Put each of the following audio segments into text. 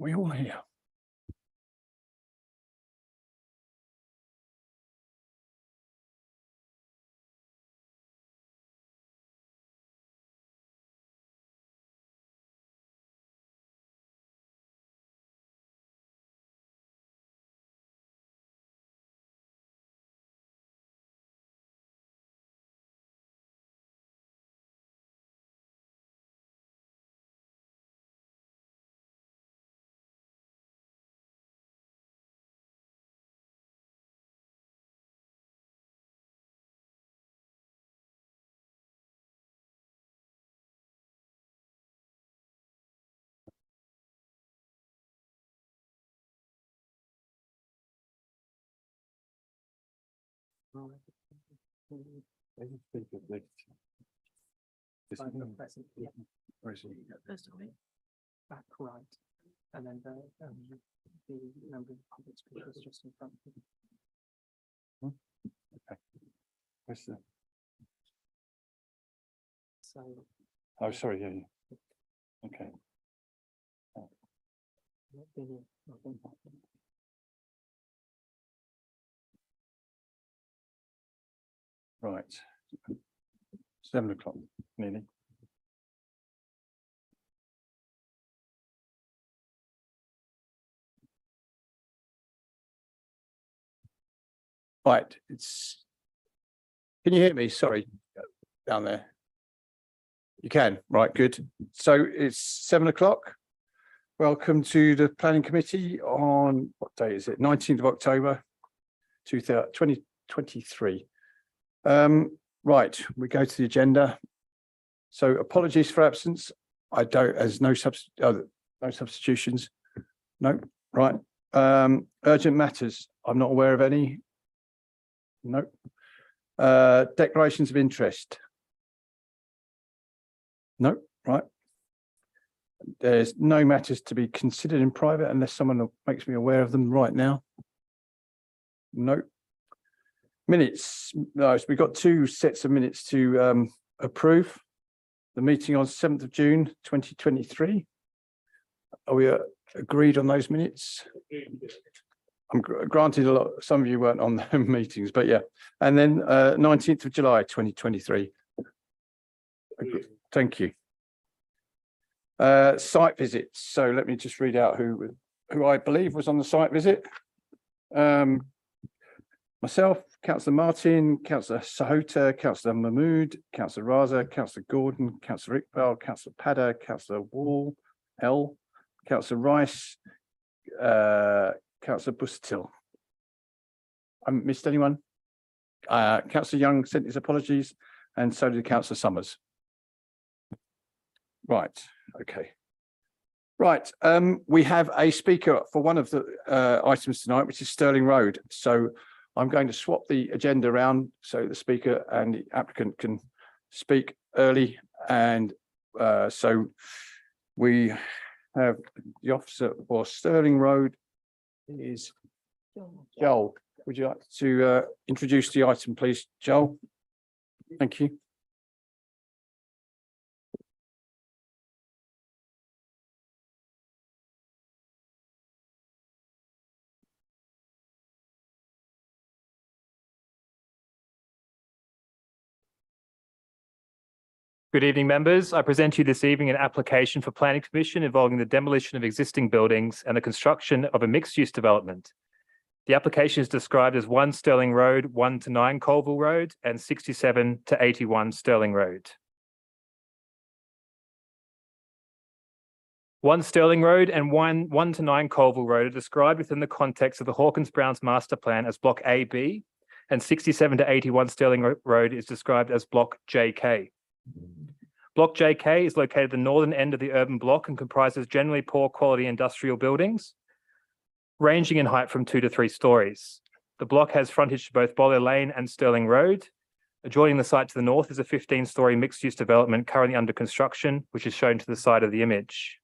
We all here. First of it, back right, and then the number of public speakers just in front of you. Where's the- So. Oh, sorry, yeah, yeah. Okay. Right. 7 o'clock, nearly. Right, can you hear me? Sorry, down there. You can, right, good. So it's 7 o'clock. Welcome to the Planning Committee on, what day is it? 19th of October, 2023. Right, we go to the agenda. So apologies for absence. There's no substitutions. No, right. Urgent matters. I'm not aware of any. No. Declarations of interest. No, right. There's no matters to be considered in private unless someone makes me aware of them right now. No. Minutes. No, so we've got 2 sets of minutes to approve. The meeting on 7th of June 2023. Are we agreed on those minutes? I'm granted some of you weren't on the meetings, but yeah. And then 19th of July 2023. Thank you. Site visits. So let me just read out who I believe was on the site visit. Myself, Councillor Martin, Councillor Sahota, Councillor Mahmood, Councillor Raza, Councillor Gordon, Councillor Iqbal, Councillor Padda, Councillor Wall, Councillor Rice, Councillor Bustill. I missed anyone? Councillor Young sent his apologies, and so did Councillor Summers. Right, okay. Right, we have a speaker for one of the items tonight, which is Stirling Road. So I'm going to swap the agenda around so the speaker and the applicant can speak early. And so we have the officer for Stirling Road is Joel. Would you like to introduce the item, please, Joel? Thank you. Good evening, members. I present to you this evening an application for planning permission involving the demolition of existing buildings and the construction of a mixed-use development. The application is described as 1 Stirling Road, 1 to 9 Colville Road, and 67 to 81 Stirling Road. 1 Stirling Road and 1 to 9 Colville Road are described within the context of the Hawkins Browns master plan as Block AB, and 67 to 81 Stirling Road is described as Block JK. Block JK is located at the northern end of the urban block and comprises generally poor quality industrial buildings, ranging in height from 2 to 3 stories. The block has frontage to both Bowler Lane and Stirling Road. Adjoining the site to the north is a 15-story mixed-use development currently under construction, which is shown to the side of the image.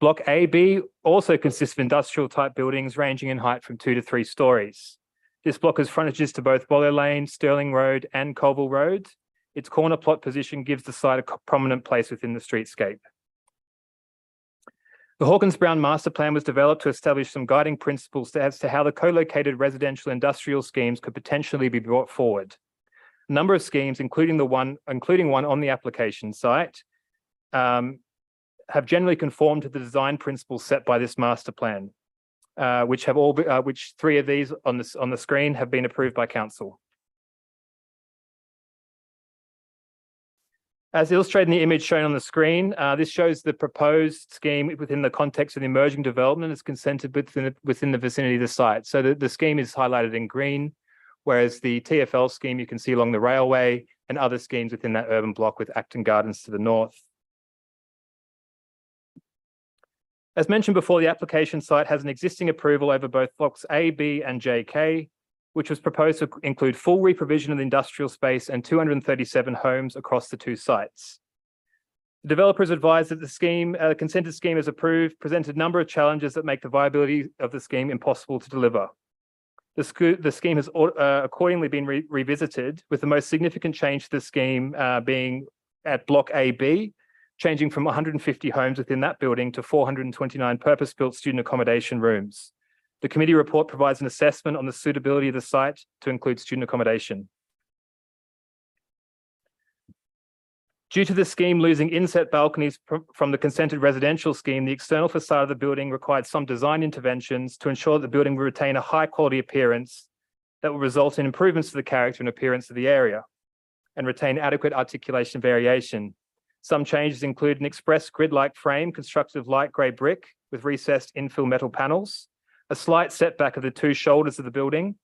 Block AB also consists of industrial type buildings ranging in height from 2 to 3 stories. This block has frontages to both Boller Lane, Stirling Road and Colville Road. Its corner plot position gives the site a prominent place within the streetscape. The Hawkins Brown Master Plan was developed to establish some guiding principles as to how the co-located residential industrial schemes could potentially be brought forward. A number of schemes, including one on the application site, have generally conformed to the design principles set by this master plan, which three of these on the screen have been approved by council. As illustrated in the image shown on the screen, this shows the proposed scheme within the context of the emerging development as consented within the vicinity of the site. So the scheme is highlighted in green, whereas the TfL scheme you can see along the railway and other schemes within that urban block with Acton Gardens to the north. As mentioned before, the application site has an existing approval over both blocks A, B and JK, which was proposed to include full reprovision of the industrial space and 237 homes across the two sites. The developers advised that the consented scheme as approved presented a number of challenges that make the viability of the scheme impossible to deliver. The scheme has accordingly been revisited, with the most significant change to the scheme being at block AB, changing from 150 homes within that building to 429 purpose-built student accommodation rooms. The committee report provides an assessment on the suitability of the site to include student accommodation. Due to the scheme losing inset balconies from the consented residential scheme, the external facade of the building required some design interventions to ensure that the building will retain a high quality appearance that will result in improvements to the character and appearance of the area and retain adequate articulation variation. Some changes include an express grid-like frame constructed of light grey brick with recessed infill metal panels, a slight setback of the two shoulders of the building,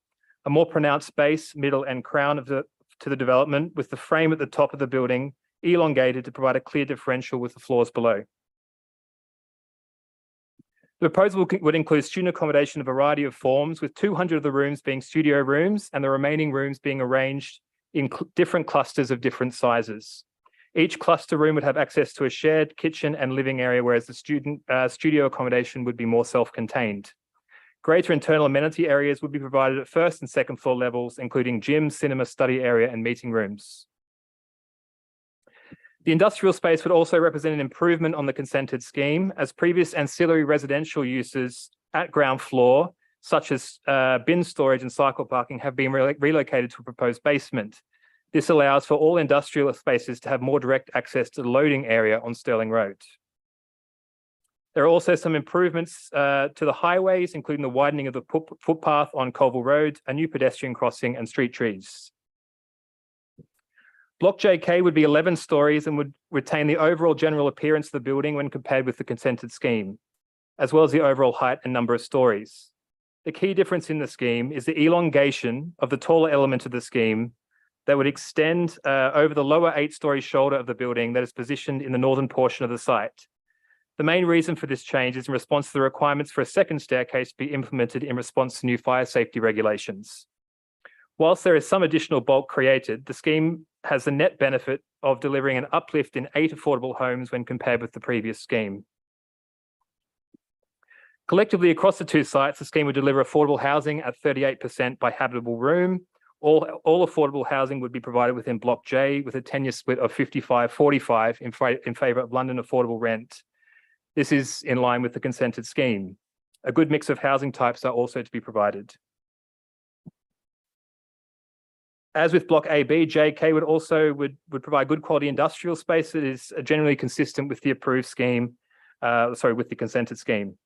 a more pronounced base, middle and crown to the development, with the frame at the top of the building elongated to provide a clear differential with the floors below. The proposal would include student accommodation of a variety of forms, with 200 of the rooms being studio rooms and the remaining rooms being arranged in different clusters of different sizes. Each cluster room would have access to a shared kitchen and living area, whereas the studio accommodation would be more self-contained. Greater internal amenity areas would be provided at first and second floor levels, including gym, cinema, study area, and meeting rooms. The industrial space would also represent an improvement on the consented scheme, as previous ancillary residential uses at ground floor, such as bin storage and cycle parking, have been relocated to a proposed basement. This allows for all industrial spaces to have more direct access to the loading area on Stirling Road. There are also some improvements to the highways, including the widening of the footpath on Colville Road, a new pedestrian crossing and street trees. Block JK would be 11 stories and would retain the overall general appearance of the building when compared with the consented scheme, as well as the overall height and number of stories. The key difference in the scheme is the elongation of the taller element of the scheme that would extend over the lower 8-story shoulder of the building that is positioned in the northern portion of the site. The main reason for this change is in response to the requirements for a second staircase to be implemented in response to new fire safety regulations. Whilst there is some additional bulk created, the scheme has the net benefit of delivering an uplift in 8 affordable homes when compared with the previous scheme. Collectively, across the two sites, the scheme would deliver affordable housing at 38% by habitable room. All affordable housing would be provided within Block J, with a tenure split of 55-45 in favour of London affordable rent. This is in line with the consented scheme. A good mix of housing types are also to be provided. As with Block AB, JK would provide good quality industrial space that is generally consistent with the approved scheme, with the consented scheme.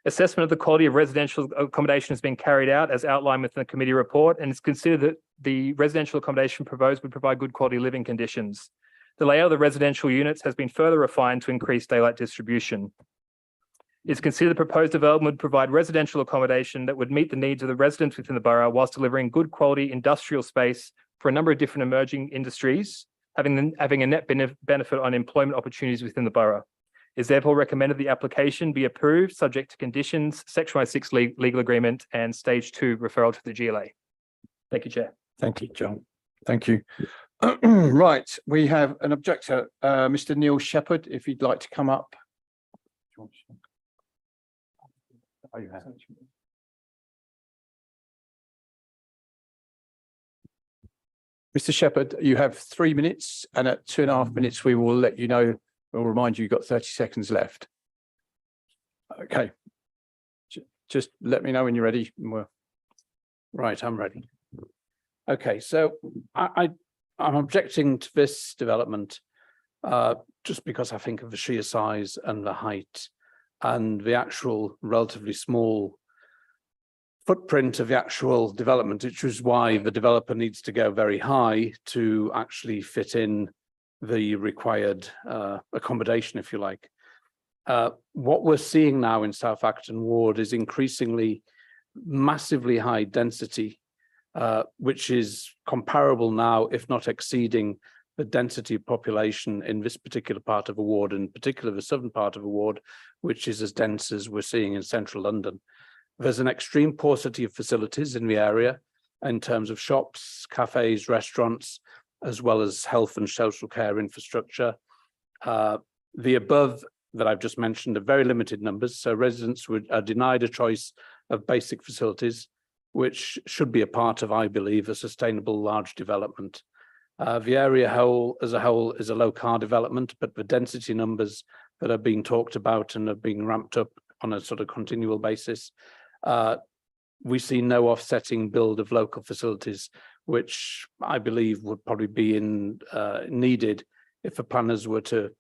Assessment of the quality of residential accommodation has been carried out as outlined within the committee report, and it's considered that the residential accommodation proposed would provide good quality living conditions. The layout of the residential units has been further refined to increase daylight distribution. It's considered the proposed development would provide residential accommodation that would meet the needs of the residents within the borough, whilst delivering good quality industrial space for a number of different emerging industries, having a net benefit on employment opportunities within the borough. It is therefore recommended the application be approved, subject to conditions, Section 106 legal agreement, and Stage 2 referral to the GLA. Thank you, Chair. Thank you, John. Thank you. Right, we have an objector, Mr. Neil Shepherd, if you'd like to come up. Oh, you have. Mr. Shepherd, you have 3 minutes, and at 2.5 minutes, we will let you know. We'll remind you you've got 30 seconds left. Okay. Just let me know when you're ready. Right, I'm ready. Okay, so I'm objecting to this development just because I think of the sheer size and the height and the actual relatively small footprint of the actual development, which is why the developer needs to go very high to actually fit in the required accommodation, if you like. What we're seeing now in South Acton Ward is increasingly massively high density, which is comparable now, if not exceeding, the density of population in this particular part of a ward, in particular the southern part of a ward, which is as dense as we're seeing in central London. There's an extreme paucity of facilities in the area in terms of shops, cafes, restaurants, as well as health and social care infrastructure. The above that I've just mentioned are very limited numbers, so residents are denied a choice of basic facilities, which should be a part of, I believe, a sustainable large development. The area as a whole is a low car development, but the density numbers that are being talked about and are being ramped up on a sort of continual basis, we see no offsetting build of local facilities, which I believe would probably be needed if the planners were to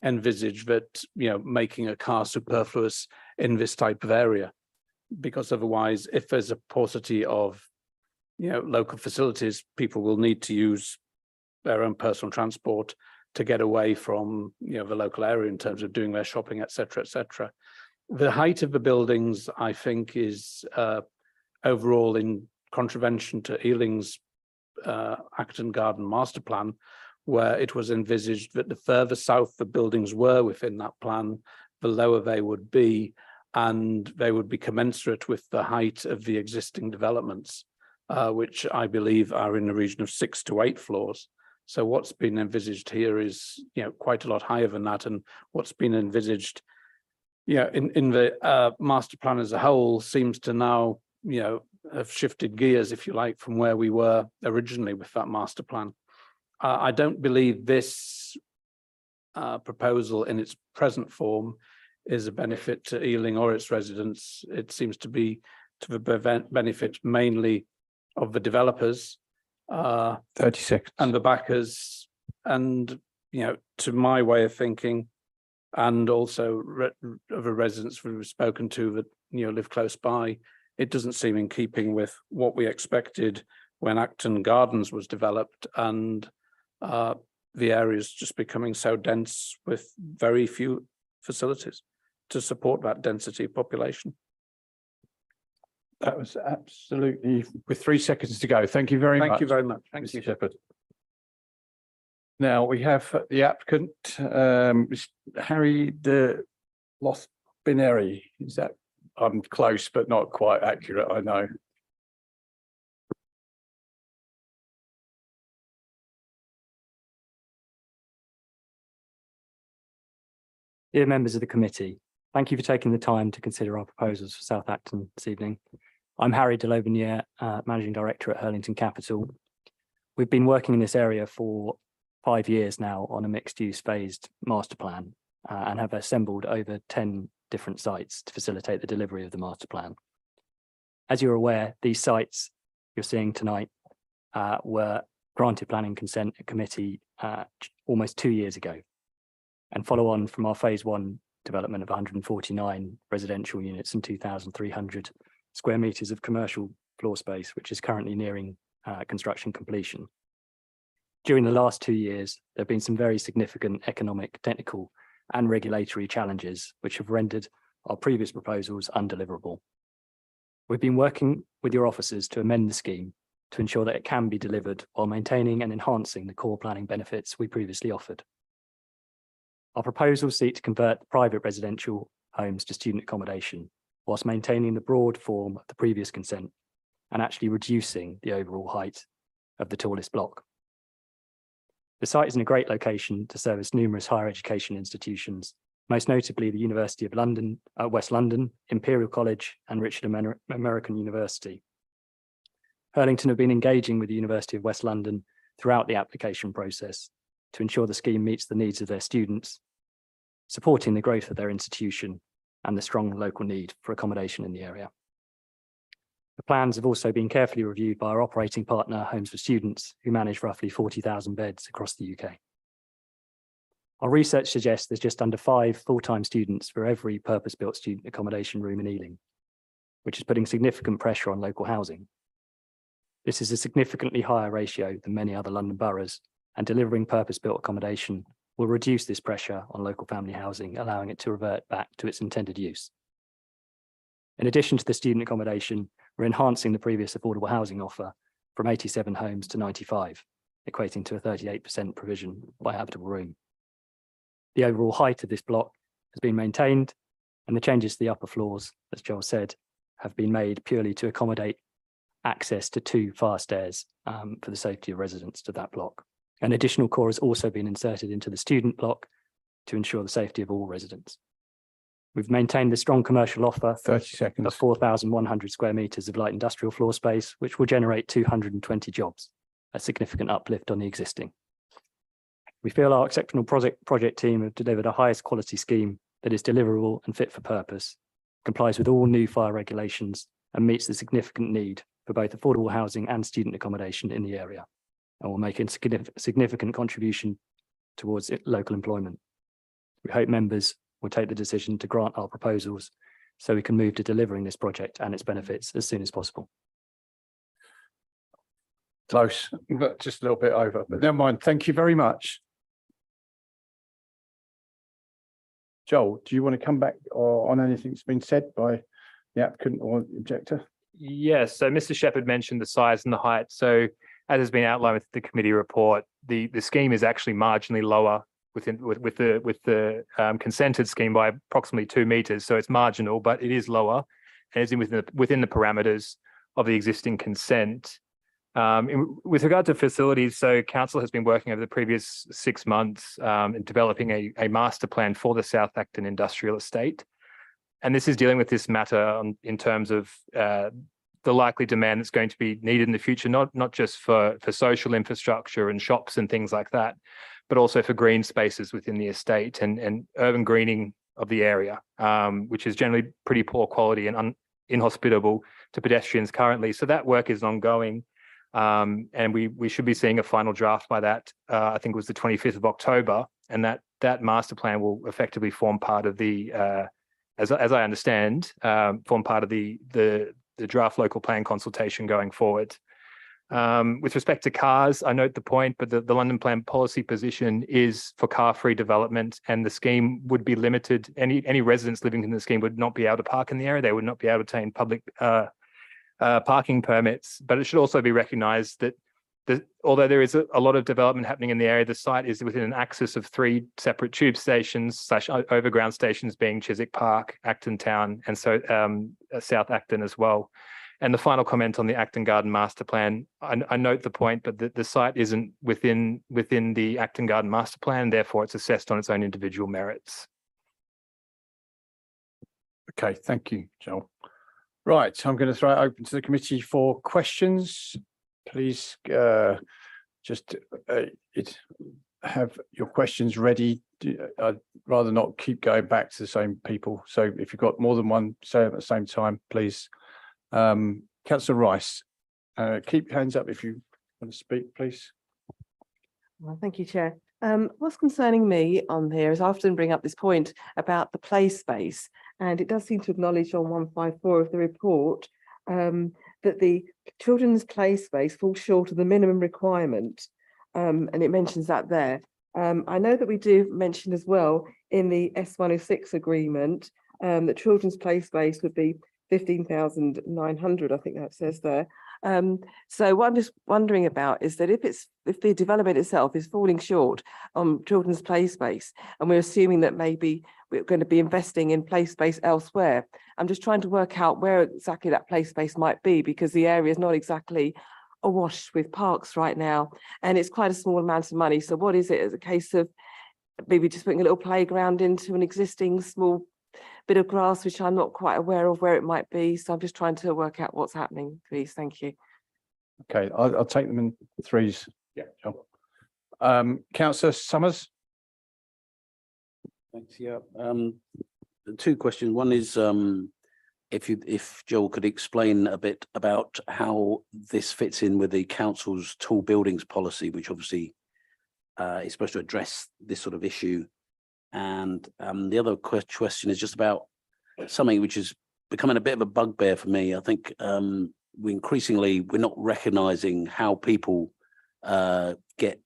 envisage that, making a car superfluous in this type of area. Because otherwise, if there's a paucity of, local facilities, people will need to use their own personal transport to get away from, the local area in terms of doing their shopping, et cetera, et cetera. The height of the buildings, I think, is overall in contravention to Ealing's Acton Garden Master Plan, where it was envisaged that the further south the buildings were within that plan, the lower they would be, and they would be commensurate with the height of the existing developments, which I believe are in the region of 6 to 8 floors. So what's been envisaged here is, quite a lot higher than that, and what's been envisaged, in the master plan as a whole seems to now, have shifted gears, if you like, from where we were originally with that master plan. I don't believe this proposal in its present form is a benefit to Ealing or its residents. It seems to be to the benefit mainly of the developers 30 seconds. and the backers, and to my way of thinking, and also of the residents we've spoken to that live close by, it doesn't seem in keeping with what we expected when Acton Gardens was developed, and the area is just becoming so dense with very few facilities to support that density population. That was absolutely, with 3 seconds to go. Thank you very much. Thank you very much. Thank Mr. you. Shepherd. Now we have the applicant, Harry de Los Bineri. Is that, I'm close, but not quite accurate, I know. Dear members of the committee, thank you for taking the time to consider our proposals for South Acton this evening. I'm Harry de Lobiniere, Managing Director at Hurlington Capital. We've been working in this area for 5 years now on a mixed-use phased master plan and have assembled over 10 different sites to facilitate the delivery of the master plan. As you're aware, these sites you're seeing tonight were granted planning consent at committee almost 2 years ago, and follow on from our phase 1 development of 149 residential units and 2,300 square meters of commercial floor space, which is currently nearing construction completion. During the last 2 years, there have been some very significant economic, technical, and regulatory challenges, which have rendered our previous proposals undeliverable. We've been working with your officers to amend the scheme to ensure that it can be delivered while maintaining and enhancing the core planning benefits we previously offered. Our proposals seek to convert private residential homes to student accommodation, whilst maintaining the broad form of the previous consent and actually reducing the overall height of the tallest block. The site is in a great location to service numerous higher education institutions, most notably the University of London, West London, Imperial College, and Richard American University. Hurlington have been engaging with the University of West London throughout the application process to ensure the scheme meets the needs of their students, supporting the growth of their institution and the strong local need for accommodation in the area. The plans have also been carefully reviewed by our operating partner, Homes for Students, who manage roughly 40,000 beds across the UK. Our research suggests there's just under 5 full-time students for every purpose-built student accommodation room in Ealing, which is putting significant pressure on local housing. This is a significantly higher ratio than many other London boroughs, and delivering purpose-built accommodation will reduce this pressure on local family housing, allowing it to revert back to its intended use. In addition to the student accommodation, we're enhancing the previous affordable housing offer from 87 homes to 95, equating to a 38% provision by habitable room. The overall height of this block has been maintained, and the changes to the upper floors, as Joel said, have been made purely to accommodate access to 2 fire stairs for the safety of residents to that block. An additional core has also been inserted into the student block to ensure the safety of all residents. We've maintained the strong commercial offer 30 seconds. of 4,100 square metres of light industrial floor space, which will generate 220 jobs, a significant uplift on the existing. We feel our exceptional project team have delivered a highest quality scheme that is deliverable and fit for purpose, complies with all new fire regulations, and meets the significant need for both affordable housing and student accommodation in the area, and will make a significant contribution towards local employment. We hope members will take the decision to grant our proposals so we can move to delivering this project and its benefits as soon as possible. Close, but just a little bit over, but never mind. Thank you very much. Joel, do you want to come back on anything that's been said by the applicant or the objector? Yes, so Mr. Shepherd mentioned the size and the height. So as has been outlined with the committee report, the scheme is actually marginally lower with the consented scheme by approximately 2 meters. So it's marginal, but it is lower, and it's within the parameters of the existing consent. With regard to facilities, so council has been working over the previous 6 months in developing a master plan for the South Acton industrial estate. And this is dealing with this matter in terms of the likely demand that's going to be needed in the future, not just for social infrastructure and shops and things like that, but also for green spaces within the estate and urban greening of the area, which is generally pretty poor quality and inhospitable to pedestrians currently. So that work is ongoing. And we should be seeing a final draft by that, I think it was the 25th of October, and that master plan will effectively form part of the, as I understand, form part of the draft local plan consultation going forward. With respect to cars, I note the point, but the London Plan policy position is for car-free development, and the scheme would be limited. Any residents living in the scheme would not be able to park in the area. They would not be able to obtain public parking permits. But it should also be recognised that although there is a lot of development happening in the area, the site is within an axis of 3 separate tube stations / overground stations, being Chiswick Park, Acton Town, and so South Acton as well. And the final comment on the Acton Garden Master Plan, I note the point, but the site isn't within the Acton Garden Master Plan, therefore it's assessed on its own individual merits. Okay, thank you, Joel. Right, I'm going to throw it open to the committee for questions. Please just have your questions ready. I'd rather not keep going back to the same people. So if you've got more than one, say at the same time, please. Councillor Rice, keep your hands up if you want to speak, please. Well, thank you, Chair. What's concerning me on here is I often bring up this point about the play space, and it does seem to acknowledge on 154 of the report that the children's play space falls short of the minimum requirement, and it mentions that there. I know that we do mention as well in the S106 agreement that children's play space would be 15,900, I think that says there. So what I'm just wondering about is that if the development itself is falling short on children's play space, and we're assuming that maybe we're going to be investing in play space elsewhere, I'm just trying to work out where exactly that play space might be, because the area is not exactly awash with parks right now, and it's quite a small amount of money. So what is it? As a case of maybe just putting a little playground into an existing small bit of grass, which I'm not quite aware of where it might be. So I'm just trying to work out what's happening, please. Thank you. Okay, I'll take them in threes. Yeah. Sure. Councillor Summers? Thanks, yeah. Two questions. One is, if Joel could explain a bit about how this fits in with the council's tall buildings policy, which obviously is supposed to address this sort of issue. And the other question is just about something which is becoming a bit of a bugbear for me. I think we're not recognizing how people get,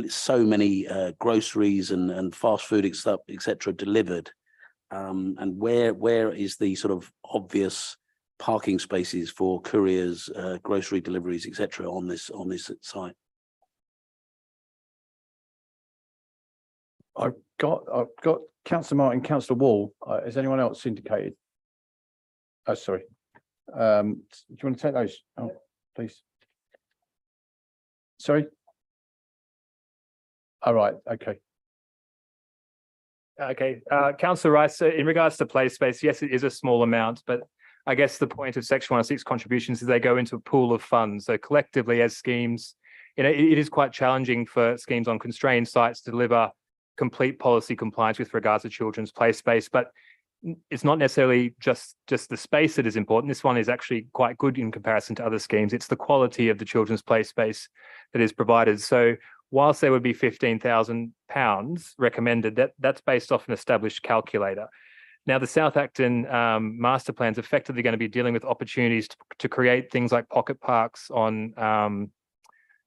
so many groceries and fast food etc. delivered, and where is the sort of obvious parking spaces for couriers, grocery deliveries, etc. on this site? I've got Councillor Martin, Councillor Wall. Has anyone else indicated? Oh, sorry. Do you want to take those? Oh, please. Sorry. All right. Okay. Okay, Councillor Rice, so in regards to play space, yes, it is a small amount, but I guess the point of Section 106 contributions is they go into a pool of funds. So collectively as schemes, it is quite challenging for schemes on constrained sites to deliver complete policy compliance with regards to children's play space, but it's not necessarily just the space that is important. This one is actually quite good in comparison to other schemes. It's the quality of the children's play space that is provided. So whilst there would be £15,000 recommended, that's based off an established calculator. Now, the South Acton master plan is effectively going to be dealing with opportunities to create things like pocket parks on,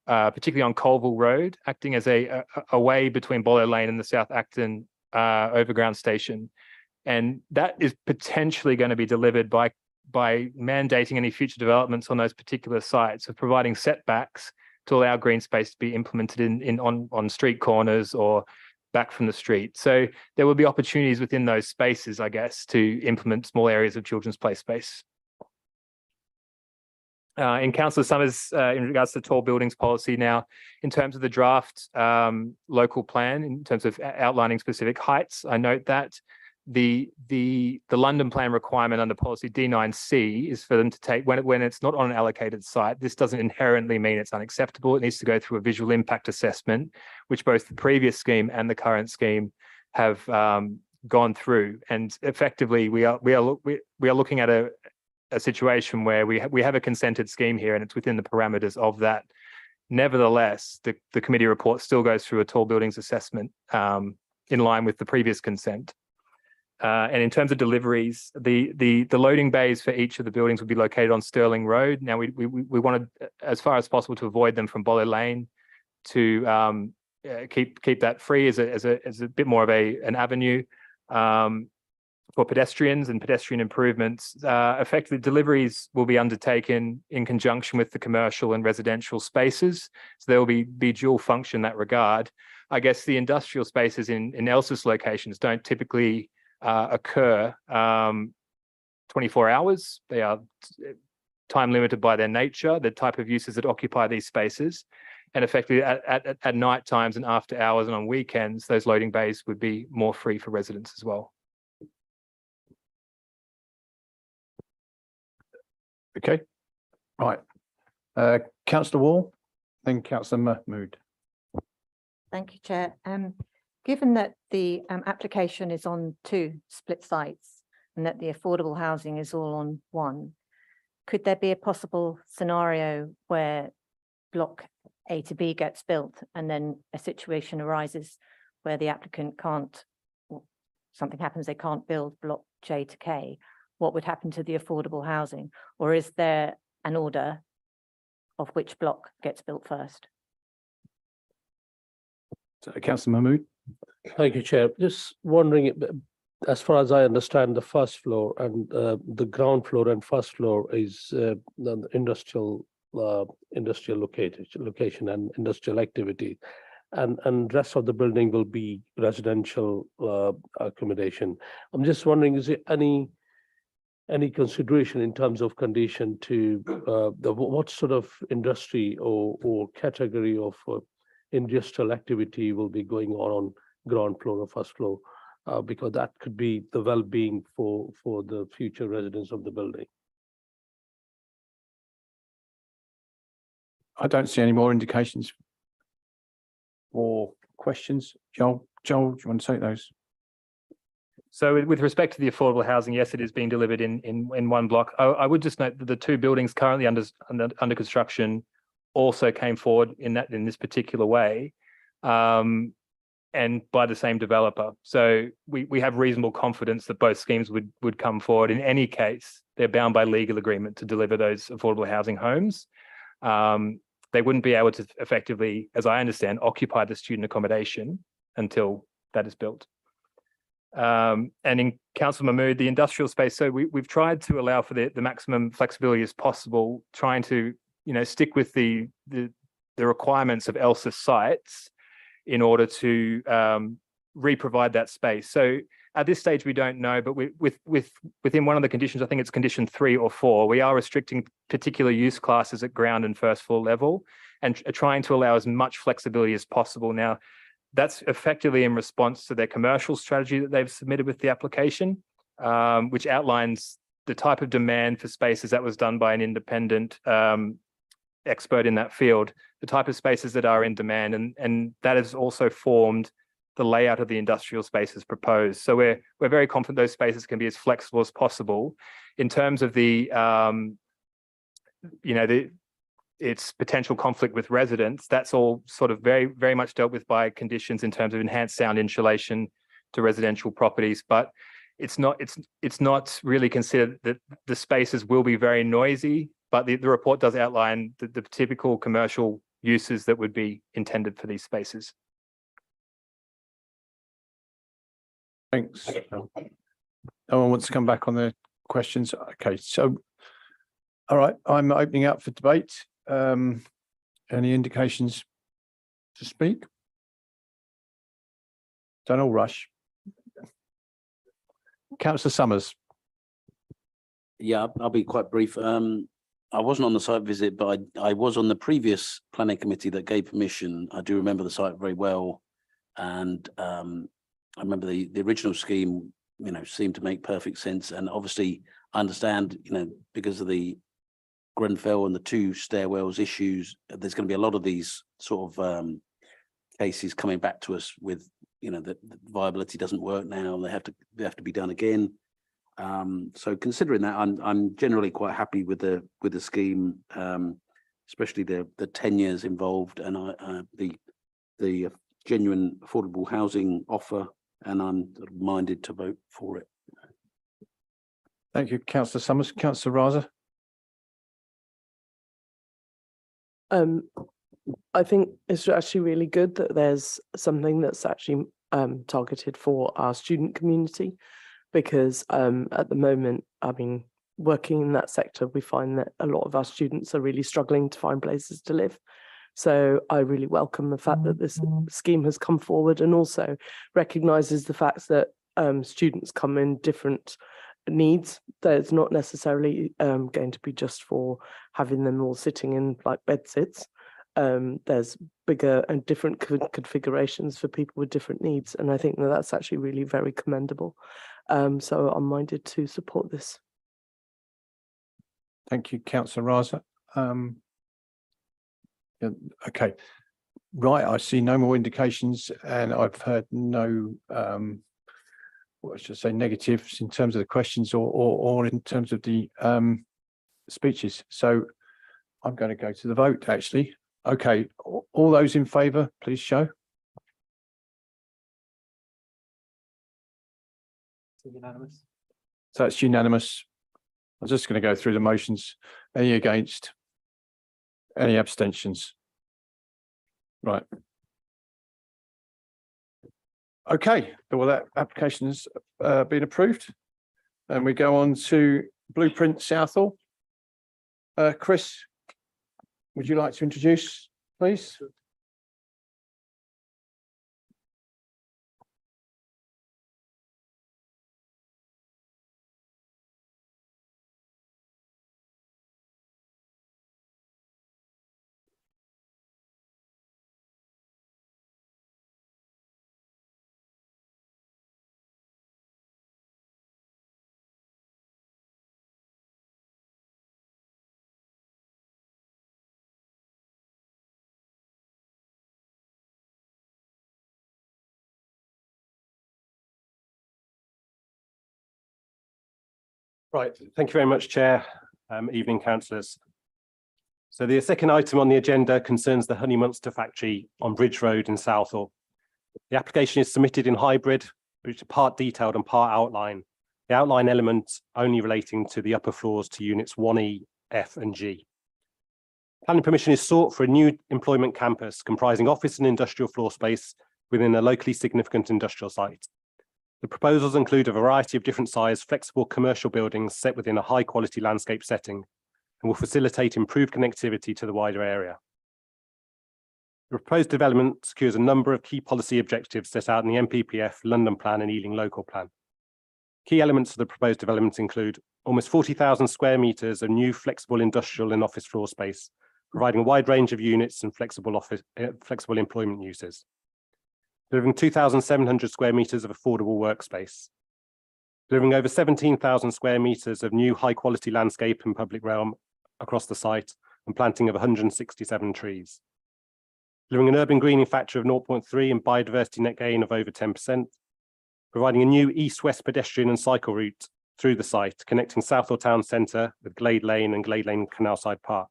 particularly on Colville Road, acting as a way between Bollow Lane and the South Acton overground station. And that is potentially going to be delivered by mandating any future developments on those particular sites, of providing setbacks to allow green space to be implemented on street corners or back from the street. So there will be opportunities within those spaces, I guess, to implement small areas of children's play space. In Councillor Summers, in regards to tall buildings policy now, in terms of the draft local plan, in terms of outlining specific heights, I note that the London plan requirement under policy D9C is for them to take, when it's not on an allocated site, this doesn't inherently mean it's unacceptable. It needs to go through a visual impact assessment, which both the previous scheme and the current scheme have gone through. And effectively, we are looking at a situation where we have a consented scheme here, and it's within the parameters of that. Nevertheless, the committee report still goes through a tall buildings assessment in line with the previous consent. And in terms of deliveries, the loading bays for each of the buildings would be located on Stirling Road. Now, we wanted, as far as possible, to avoid them from Bollow Lane, to keep that free as a bit more of an avenue for pedestrians and pedestrian improvements. Effectively, deliveries will be undertaken in conjunction with the commercial and residential spaces, so there will be dual function in that regard. I guess the industrial spaces in ELSIS locations don't typically occur 24 hours. They are time limited by their nature, the type of uses that occupy these spaces. And effectively at night times and after hours and on weekends, those loading bays would be more free for residents as well. Okay. Right. Councillor Wall, then Councillor Mahmood. Thank you, Chair. Given that the application is on 2 split sites and that the affordable housing is all on 1, could there be a possible scenario where block A to B gets built and then a situation arises where the applicant can't, or something happens, they can't build block J to K? What would happen to the affordable housing? Or is there an order of which block gets built first? So, Councillor Mahmood. Thank you, Chair. Just wondering, as far as I understand, the first floor and the ground floor and first floor is the industrial location and industrial activity, and rest of the building will be residential accommodation. I'm just wondering, is there any consideration in terms of condition to what sort of industry or category of industrial activity will be going on ground floor or first floor, because that could be the well-being for the future residents of the building. I don't see any more indications for questions. Joel, do you want to take those? So with respect to the affordable housing, yes, it is being delivered in one block. I would just note that the two buildings currently under construction also came forward in this particular way, and by the same developer. So we have reasonable confidence that both schemes would come forward. In any case, they're bound by legal agreement to deliver those affordable housing homes. They wouldn't be able to effectively, as I understand, occupy the student accommodation until that is built. And in Council Mahmood, the industrial space, so we've tried to allow for the maximum flexibility as possible, trying to, stick with the requirements of ELSA sites in order to re-provide that space. So at this stage, we don't know, but within one of the conditions, I think it's condition 3 or 4, we are restricting particular use classes at ground and first floor level and trying to allow as much flexibility as possible. Now, that's effectively in response to their commercial strategy that they've submitted with the application, which outlines the type of demand for spaces that was done by an independent expert in that field, the type of spaces that are in demand, and that has also formed the layout of the industrial spaces proposed. So we're very confident those spaces can be as flexible as possible. In terms of its potential conflict with residents, that's all sort of very, very much dealt with by conditions in terms of enhanced sound insulation to residential properties. But it's not really considered that the spaces will be very noisy, but the report does outline the typical commercial uses that would be intended for these spaces. Thanks. No one wants to come back on the questions. Okay, so, all right, I'm opening up for debate. Any indications to speak? Don't all rush. Councillor Summers. Yeah, I'll be quite brief. I wasn't on the site visit, but I was on the previous planning committee that gave permission. I do remember the site very well. And I remember the original scheme, seemed to make perfect sense. And obviously I understand, because of the Grenfell and the 2 stairwells issues, there's going to be a lot of these sort of cases coming back to us with, that viability doesn't work now. They have to be done again. So considering that, I'm generally quite happy with the scheme, especially the 10 years involved and the genuine affordable housing offer, and I'm minded to vote for it. Thank you, Councillor Summers. Councillor Raza. I think it's actually really good that there's something that's actually targeted for our student community, because at the moment, working in that sector, we find that a lot of our students are really struggling to find places to live. So I really welcome the fact that this scheme has come forward and also recognises the fact that students come in different needs. There's not necessarily going to be just for having them all sitting in like bed sits. There's bigger and different configurations for people with different needs, and I think that that's actually really very commendable. So I'm minded to support this. Thank you, Councillor Raza. Yeah, okay, right. I see no more indications, and I've heard no what should I say, negatives in terms of the questions or in terms of the speeches. So I'm going to go to the vote, actually. Okay, all those in favour, please show. Unanimous. So it's unanimous. I'm just going to go through the motions. Any against? Any abstentions? Right. Okay, well, that application has been approved. And we go on to Blueprint Southall. Chris, would you like to introduce, please? Right, thank you very much, Chair. Evening, councillors. So the second item on the agenda concerns the Honey Munster factory on Bridge Road in Southall. The application is submitted in hybrid, which is part detailed and part outline. The outline element only relating to the upper floors to units 1E, F and G. Planning permission is sought for a new employment campus comprising office and industrial floor space within a locally significant industrial site. The proposals include a variety of different size, flexible commercial buildings set within a high quality landscape setting and will facilitate improved connectivity to the wider area. The proposed development secures a number of key policy objectives set out in the NPPF, London Plan and Ealing Local Plan. Key elements of the proposed development include almost 40,000 square metres of new flexible industrial and office floor space, providing a wide range of units and flexible employment uses. Delivering 2,700 square metres of affordable workspace. Delivering over 17,000 square metres of new high quality landscape and public realm across the site and planting of 167 trees. Delivering an urban greening factor of 0.3 and biodiversity net gain of over 10%. Providing a new east-west pedestrian and cycle route through the site, connecting Southall Town Centre with Glade Lane and Glade Lane Canalside Park.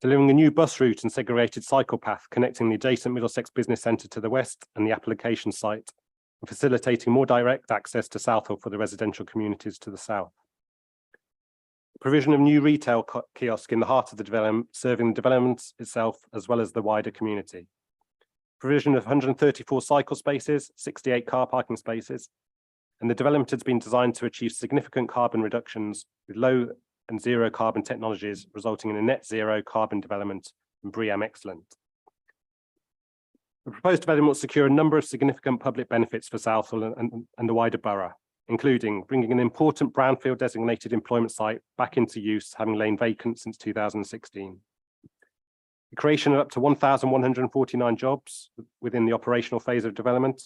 Delivering a new bus route and segregated cycle path connecting the adjacent Middlesex Business Centre to the west and the application site, and facilitating more direct access to Southall for the residential communities to the south. Provision of new retail kiosk in the heart of the development, serving the development itself as well as the wider community. Provision of 134 cycle spaces, 68 car parking spaces, and the development has been designed to achieve significant carbon reductions with low and zero carbon technologies, resulting in a net zero carbon development and BREEAM excellent. The proposed development will secure a number of significant public benefits for Southall and the wider borough, including bringing an important brownfield designated employment site back into use, having lain vacant since 2016. The creation of up to 1,149 jobs within the operational phase of development,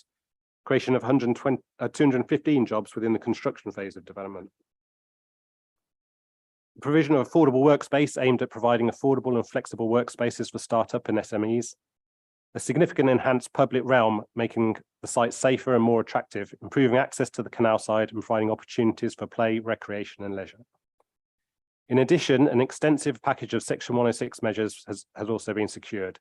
creation of 215 jobs within the construction phase of development. The provision of affordable workspace aimed at providing affordable and flexible workspaces for startup and SMEs. A significant enhanced public realm, making the site safer and more attractive, improving access to the canal side and providing opportunities for play, recreation and leisure. In addition, an extensive package of Section 106 measures has also been secured,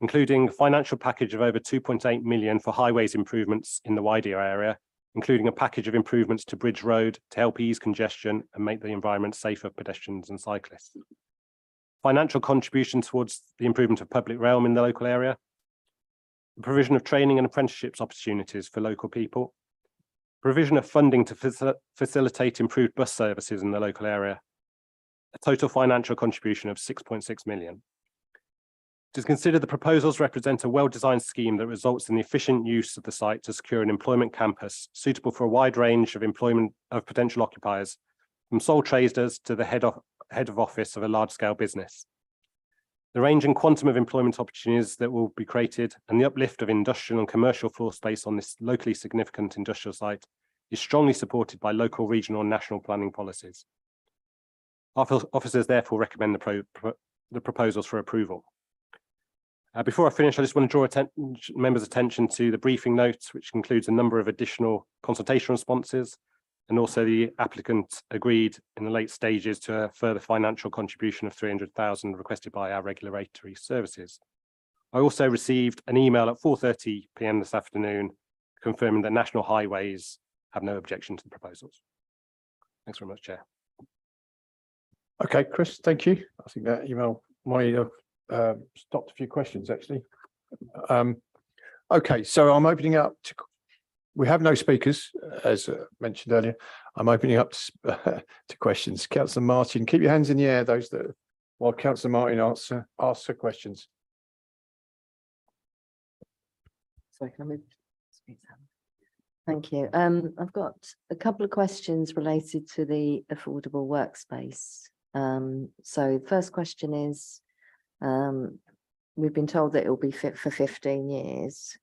including a financial package of over 2.8 million for highways improvements in the wider area, including a package of improvements to Bridge Road to help ease congestion and make the environment safer for pedestrians and cyclists. Financial contribution towards the improvement of public realm in the local area. The provision of training and apprenticeships opportunities for local people. Provision of funding to facilitate improved bus services in the local area. A total financial contribution of 6.6 million. It is considered the proposals represent a well-designed scheme that results in the efficient use of the site to secure an employment campus suitable for a wide range of employment of potential occupiers, from sole traders to the head of office of a large-scale business. The range and quantum of employment opportunities that will be created and the uplift of industrial and commercial floor space on this locally significant industrial site is strongly supported by local, regional and national planning policies. Our officers therefore recommend the proposals for approval. Before I finish, I just want to draw members' attention to the briefing notes, which includes a number of additional consultation responses, and also the applicant agreed in the late stages to a further financial contribution of 300,000 requested by our regulatory services. I also received an email at 4:30 PM this afternoon confirming that National Highways have no objection to the proposals. Thanks very much, Chair. Okay, Chris, thank you. I think that email might have stopped a few questions actually. Okay, so I'm opening up to, we have no speakers, as mentioned earlier. I'm opening up to questions. Councillor Martin, keep your hands in the air, those that, while Councillor Martin asks her questions. Sorry, can I move? Thank you. I've got a couple of questions related to the affordable workspace. So the first question is, we've been told that it will be fit for 15 years.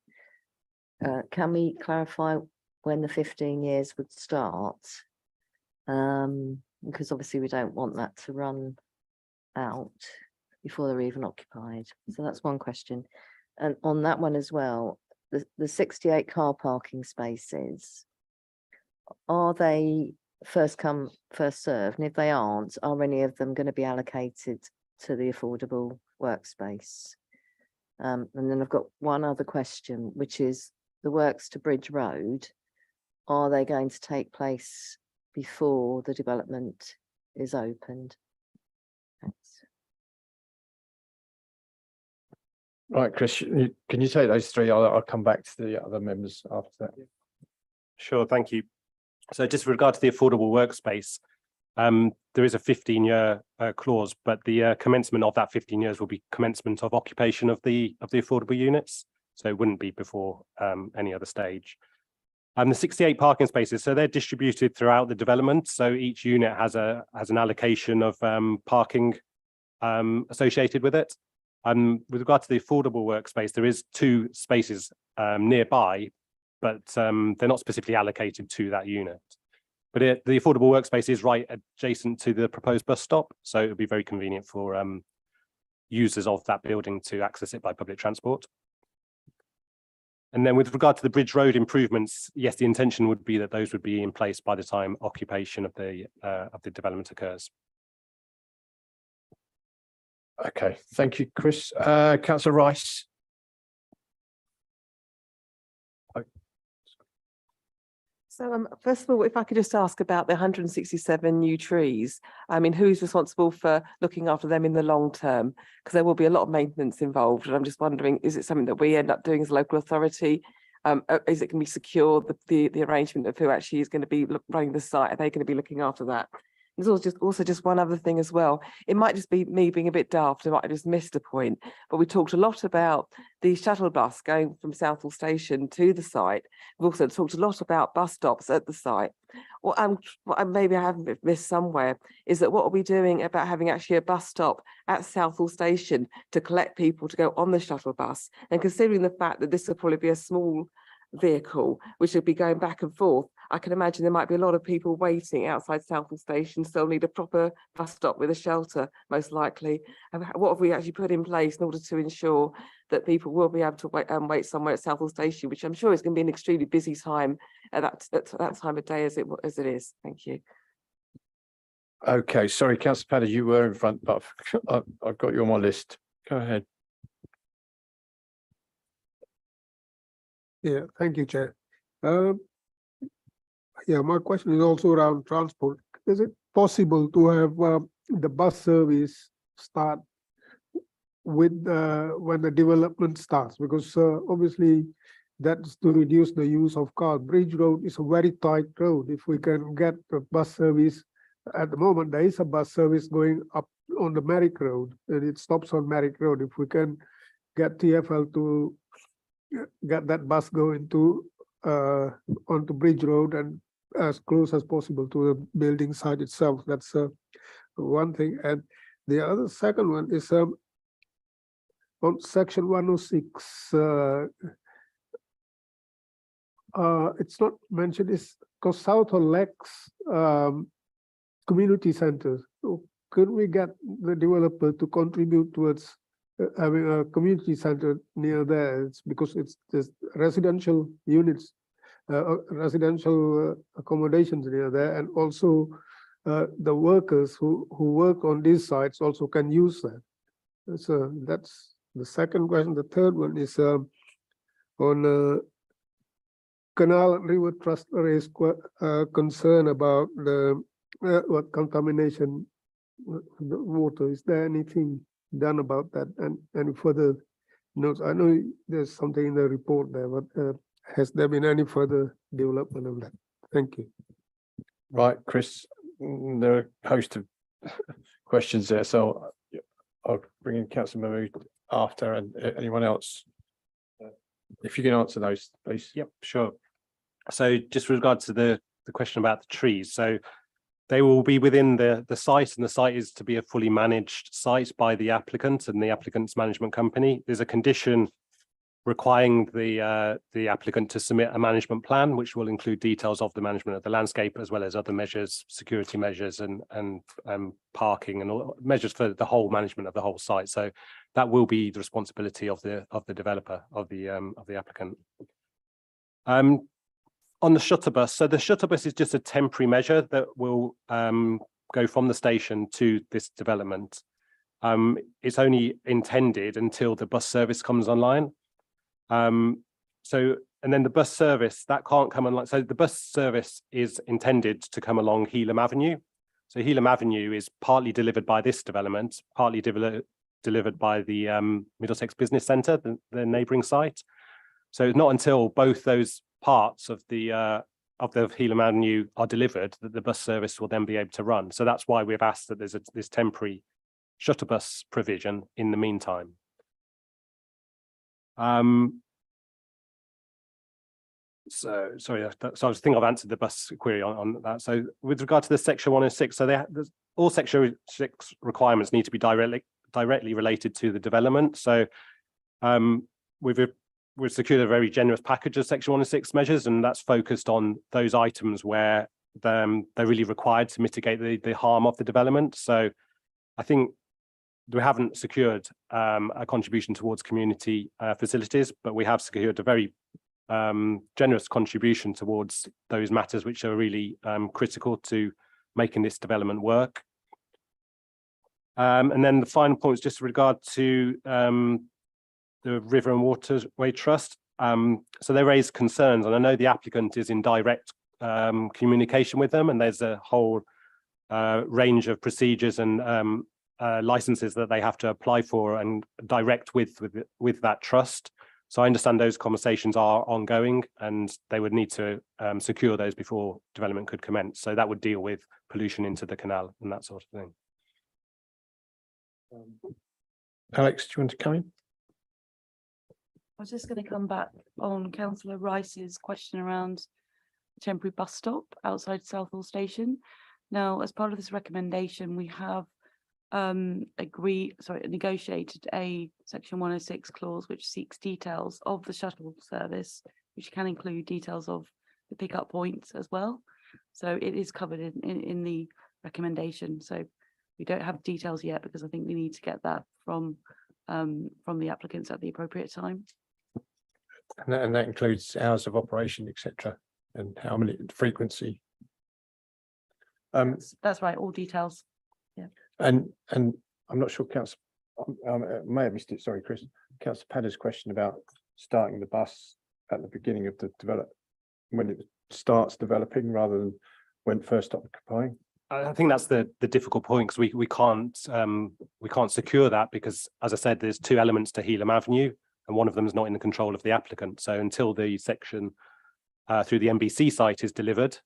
Can we clarify when the 15 years would start? Because obviously we don't want that to run out before they're even occupied. So that's one question. And on that one as well, the 68 car parking spaces, are they first come, first served? And if they aren't, are any of them going to be allocated to the affordable workspace? And then I've got one other question, which is the works to Bridge Road. Are they going to take place before the development is opened? Thanks. Right, Chris, can you take those three? I'll come back to the other members after that. Sure, thank you. So just with regard to the affordable workspace, there is a 15-year clause, but the commencement of that 15 years will be commencement of occupation of the affordable units. So it wouldn't be before any other stage. The 68 parking spaces, so they're distributed throughout the development. So each unit has an allocation of parking associated with it. With regard to the affordable workspace, there is 2 spaces nearby, but they're not specifically allocated to that unit. But the affordable workspace is right adjacent to the proposed bus stop, so it would be very convenient for users of that building to access it by public transport. And then with regard to the Bridge Road improvements, yes, the intention would be that those would be in place by the time occupation of the development occurs. Okay, thank you, Chris. Councillor Rice. So first of all, if I could just ask about the 167 new trees, I mean, who's responsible for looking after them in the long term? Because there will be a lot of maintenance involved, and I'm just wondering, is it something that we end up doing as a local authority? Is it going to be secure, the arrangement of who actually is going to be running the site? Are they going to be looking after that? There's also just one other thing as well. It might just be me being a bit daft. I might have just missed a point, but we talked a lot about the shuttle bus going from Southall Station to the site. We've also talked a lot about bus stops at the site. What maybe I haven't missed somewhere is that what are we doing about having actually a bus stop at Southall Station to collect people to go on the shuttle bus? And considering the fact that this will probably be a small vehicle which will be going back and forth, I can imagine there might be a lot of people waiting outside Southall Station, so they'll need a proper bus stop with a shelter, most likely. And what have we actually put in place in order to ensure that people will be able to wait somewhere at Southall Station, which I'm sure is going to be an extremely busy time at that time of day as it is. Thank you. Okay, sorry, Councillor Paddy, you were in front, but I've got you on my list. Go ahead. Yeah, thank you, Chair. Yeah, my question is also around transport. Is it possible to have the bus service start with when the development starts? Because obviously that's to reduce the use of cars. Bridge Road is a very tight road. If we can get the bus service, at the moment there is a bus service going up on the Merrick Road, and it stops on Merrick Road. If we can get TfL to get that bus going to onto Bridge Road and as close as possible to the building site itself, that's one thing. And the other second one is on section 106. It's not mentioned, is because Southall lacks community centers. So could we get the developer to contribute towards having a community center near there? It's because there's residential units, residential accommodations near there, and also the workers who work on these sites also can use that. So that's the second question. The third one is on Canal and River Trust raised concern about the contamination of the water. Is there anything done about that? And any further notes? I know there's something in the report there, but has there been any further development of that? Thank you. Right, Chris, there are a host of questions there, so I'll bring in Councillor Mahmood after, and anyone else. If you can answer those, please. Yep, sure. So just with regard to the question about the trees, so they will be within the site, and the site is to be a fully managed site by the applicant and the applicant's management company. There's a condition requiring the applicant to submit a management plan, which will include details of the management of the landscape, as well as other measures, security measures and parking and all measures for the whole management of the whole site. So that will be the responsibility of the developer, of the applicant. On the shuttle bus, so the shuttle bus is just a temporary measure that will go from the station to this development. It's only intended until the bus service comes online. And then the bus service that can't come online. So the bus service is intended to come along Helam Avenue. So Helam Avenue is partly delivered by this development, partly delivered by the Middlesex Business Centre, the neighbouring site. So it's not until both those parts of the Helam Avenue are delivered that the bus service will then be able to run. So that's why we've asked that there's this temporary shuttle bus provision in the meantime. So sorry, so I think I've answered the bus query on that. So with regard to the section 106, so all section 6 requirements need to be directly related to the development. So we've secured a very generous package of section 106 measures, and that's focused on those items where they're really required to mitigate the harm of the development. So I think we haven't secured a contribution towards community facilities, but we have secured a very generous contribution towards those matters which are really critical to making this development work. And then the final point is just with regard to the River and Waterway Trust. So they raised concerns, and I know the applicant is in direct communication with them, and there's a whole range of procedures and licenses that they have to apply for and direct with that trust. So I understand those conversations are ongoing, and they would need to secure those before development could commence. So that would deal with pollution into the canal and that sort of thing. Alex, do you want to come in? I was just going to come back on Councillor Rice's question around temporary bus stop outside Southall Station. Now, as part of this recommendation, we have negotiated a section 106 clause which seeks details of the shuttle service, which can include details of the pickup points as well. So it is covered in the recommendation. So we don't have details yet because I think we need to get that from the applicants at the appropriate time. And that includes hours of operation, etc., and how many frequency. That's right, all details. Yeah. And I'm not sure, Councillor, I may have missed it. Sorry, Chris. Councillor Padder's question about starting the bus at the beginning of the development, when it starts developing rather than when it first occupying. I think that's the difficult point, because we can't secure that because, as I said, there's two elements to Helam Avenue, and one of them is not in the control of the applicant. So until the section through the MBC site is delivered,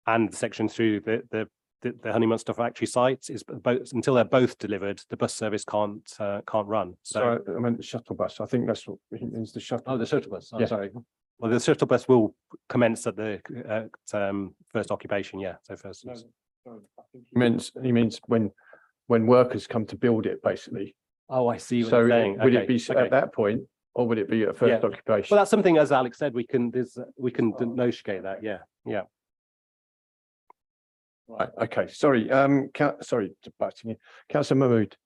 and the section through the Honeymunster factory sites is both, until they're both delivered, the bus service can't run. So I meant the shuttle bus. I think that's what he means, the shuttle. Oh, the shuttle bus. I'm Yeah. sorry. Well, the shuttle bus will commence at the first occupation. Yeah. So first. He means when workers come to build it, basically. Oh, I see what So you're saying. would it Okay, be okay. at that point, or would it be at first Yeah. occupation? Well, that's something, as Alex said, we can negotiate that. Yeah. Yeah. Right. Okay. Sorry. Sorry, butting in. Councillor Mahmood.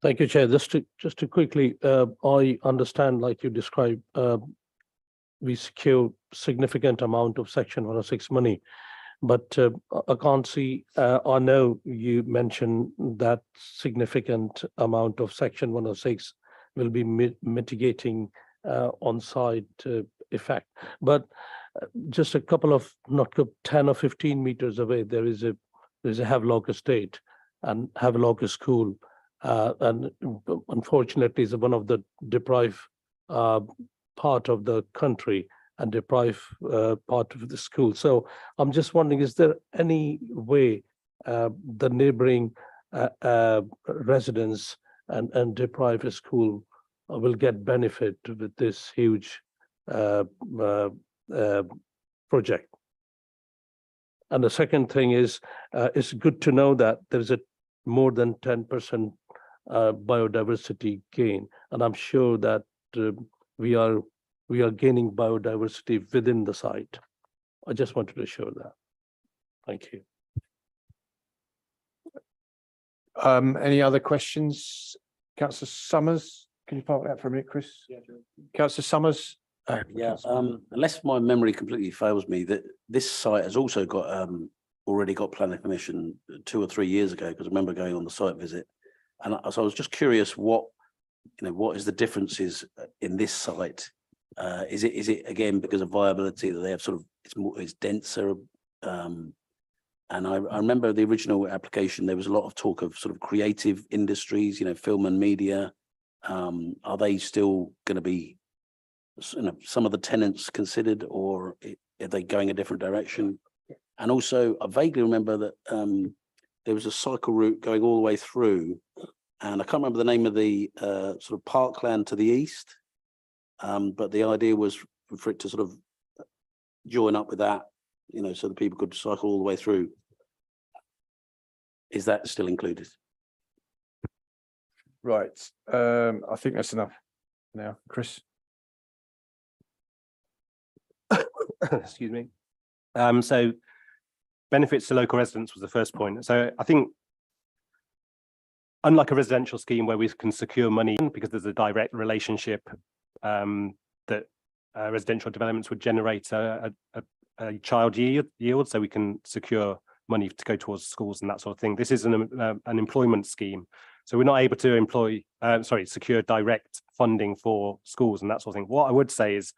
Thank you, Chair. Just to quickly, I understand, like you described, we secure significant amount of Section 106 money, but I can't see. I know you mentioned that significant amount of Section 106 will be mitigating on-site effect, but just a couple of, not 10 or 15 meters away, there's a Havelock Estate and Havelock School. And unfortunately is one of the deprived part of the country and deprived part of the school. So I'm just wondering, is there any way the neighboring residents and deprived school will get benefit with this huge project? And the second thing is, it's good to know that there's a more than 10% biodiversity gain, and I'm sure that we are gaining biodiversity within the site. I just wanted to show that. Thank you. Any other questions? Councillor Summers, can you park that for a minute, Chris? Yeah, sure. Councillor Summers, Yeah, unless my memory completely fails me, that this site has also got already got planning permission 2 or 3 years ago, because I remember going on the site visit. And so I was just curious what is the differences in this site? Is it again because of viability that they have sort of it's denser? And I remember the original application, there was a lot of talk of sort of creative industries, film and media. Are they still going to be some of the tenants considered, or are they going a different direction? And also, I vaguely remember that there was a cycle route going all the way through, and I can't remember the name of the sort of parkland to the east, but the idea was for it to sort of join up with that, so that people could cycle all the way through. Is that still included? Right, I think that's enough now, Chris. Excuse me. So benefits to local residents was the first point. So I think, unlike a residential scheme where we can secure money because there's a direct relationship that residential developments would generate a child yield, so we can secure money to go towards schools and that sort of thing. This is an employment scheme, so we're not able to secure direct funding for schools and that sort of thing. What I would say is,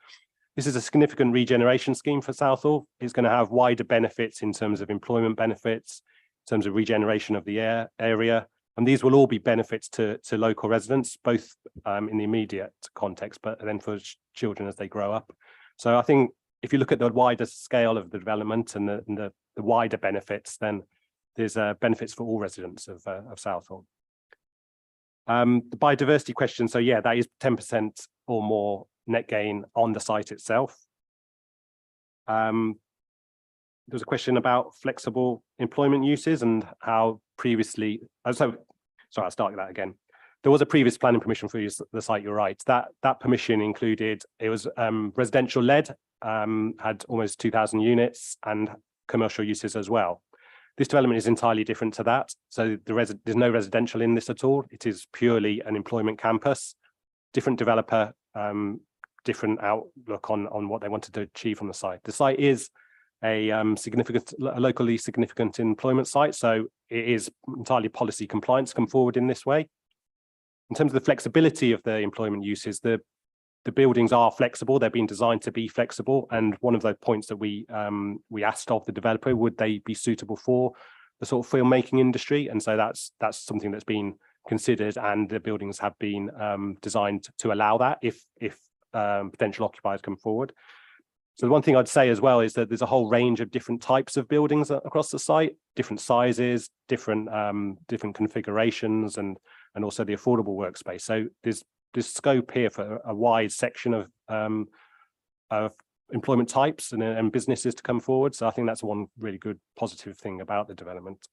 this is a significant regeneration scheme for Southall. It's going to have wider benefits in terms of employment benefits, in terms of regeneration of the area. And these will all be benefits to local residents, both in the immediate context, but then for children as they grow up. So I think if you look at the wider scale of the development and the wider benefits, then there's benefits for all residents of Southall. The biodiversity question, so yeah, that is 10% or more net gain on the site itself. There was a question about flexible employment uses and how previously, sorry, I'll start with that again. There was a previous planning permission for the site, you're right. That permission included, it was residential led, had almost 2,000 units and commercial uses as well. This development is entirely different to that. So there's no residential in this at all. It is purely an employment campus, different developer, different outlook on what they wanted to achieve on the site. The site is a locally significant employment site, so it is entirely policy compliant to come forward in this way. In terms of the flexibility of the employment uses, the buildings are flexible. They're being designed to be flexible, and one of the points that we asked of the developer, would they be suitable for the sort of filmmaking industry? And so that's something that's been considered, and the buildings have been designed to allow that if potential occupiers come forward. So the one thing I'd say as well is that there's a whole range of different types of buildings across the site, different sizes, different configurations, and also the affordable workspace. So there's scope here for a wide section of employment types and businesses to come forward. So I think that's one really good positive thing about the development.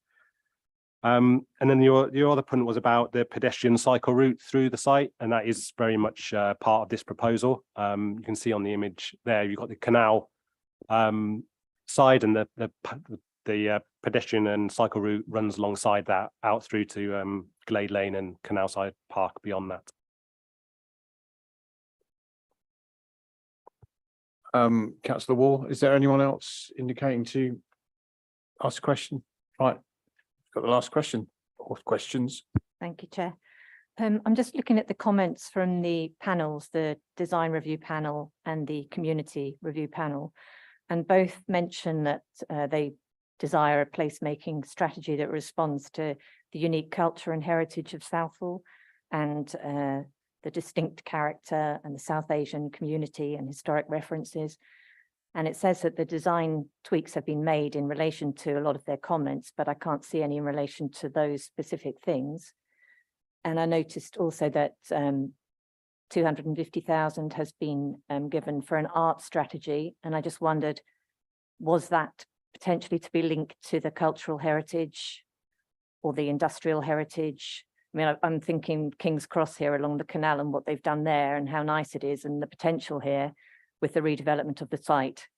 And then your other point was about the pedestrian cycle route through the site, and that is very much part of this proposal. You can see on the image there, you've got the canal side, and the pedestrian and cycle route runs alongside that out through to Glade Lane and Canal Side Park beyond that. Councillor Wall, is there anyone else indicating to ask a question? Right. Got the last question or questions. Thank you, Chair. I'm just looking at the comments from the panels, the design review panel and the community review panel, and both mention that they desire a placemaking strategy that responds to the unique culture and heritage of Southall and the distinct character and the South Asian community and historic references. And it says that the design tweaks have been made in relation to a lot of their comments, but I can't see any in relation to those specific things. And I noticed also that 250,000 has been given for an art strategy. And I just wondered, was that potentially to be linked to the cultural heritage or the industrial heritage? I mean, I'm thinking King's Cross here along the canal and what they've done there and how nice it is, and the potential here with the redevelopment of the site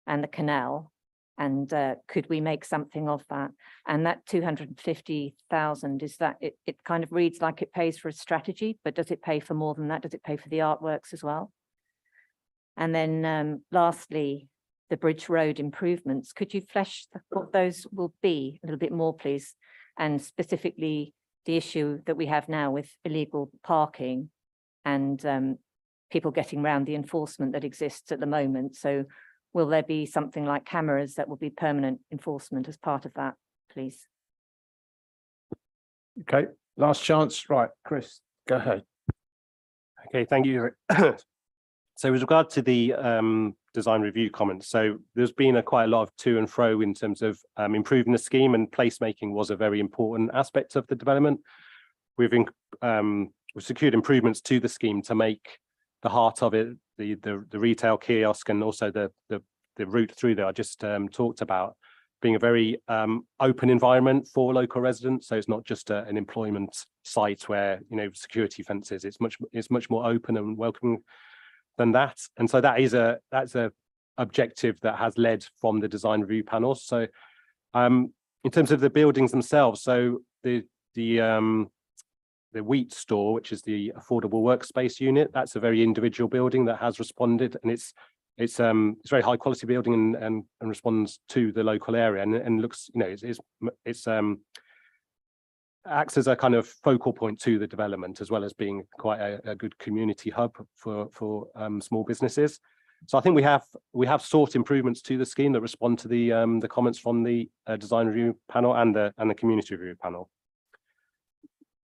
and the canal. And could we make something of that? And that 250,000, is that, it kind of reads like it pays for a strategy, but does it pay for more than that? Does it pay for the artworks as well? And then lastly, the Bridge Road improvements. Could you flesh what those will be a little bit more, please? And specifically the issue that we have now with illegal parking and people getting around the enforcement that exists at the moment. So will there be something like cameras that will be permanent enforcement as part of that, please? Okay, last chance. Right, Chris, go ahead. Okay, thank you. So with regard to the design review comments, so there's been quite a lot of to and fro in terms of improving the scheme, and placemaking was a very important aspect of the development. We've secured improvements to the scheme to make the heart of it, the retail kiosk, and also the route through that I just talked about, being a very open environment for local residents. So it's not just an employment site where, you know, security fences. It's much more open and welcoming than that. And so that's a objective that has led from the design review panel. So in terms of the buildings themselves, so the Wheat store, which is the affordable workspace unit, that's a very individual building that has responded, and it's very high quality building and responds to the local area, and looks, you know, it's acts as a kind of focal point to the development, as well as being quite a good community hub for small businesses. So I think we have sought improvements to the scheme that respond to the comments from the design review panel and the community review panel.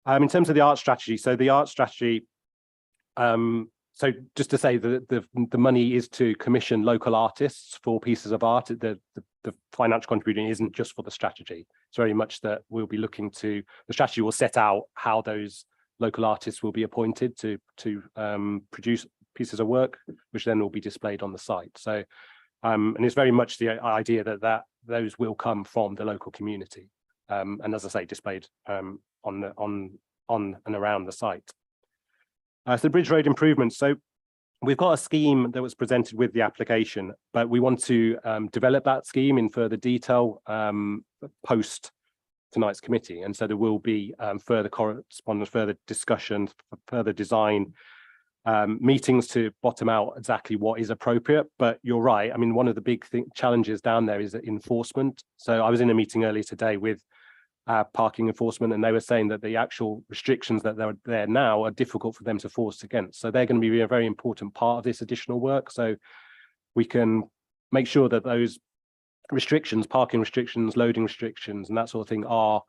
In terms of the art strategy, so the art strategy, so just to say that the money is to commission local artists for pieces of art. The financial contribution isn't just for the strategy. It's very much that we'll be looking to, the strategy will set out how those local artists will be appointed to produce pieces of work, which then will be displayed on the site. So, and it's very much the idea that those will come from the local community, and as I say, displayed on and around the site. So the Bridge Road improvements. So we've got a scheme that was presented with the application, but we want to develop that scheme in further detail post tonight's committee. And so there will be further correspondence, further discussions, further design meetings to bottom out exactly what is appropriate. But you're right. I mean, one of the big challenges down there is enforcement. So I was in a meeting earlier today with parking enforcement, and they were saying that the actual restrictions that are there now are difficult for them to force against. So they're going to be a very important part of this additional work. So we can make sure that those restrictions, parking restrictions, loading restrictions, and that sort of thing are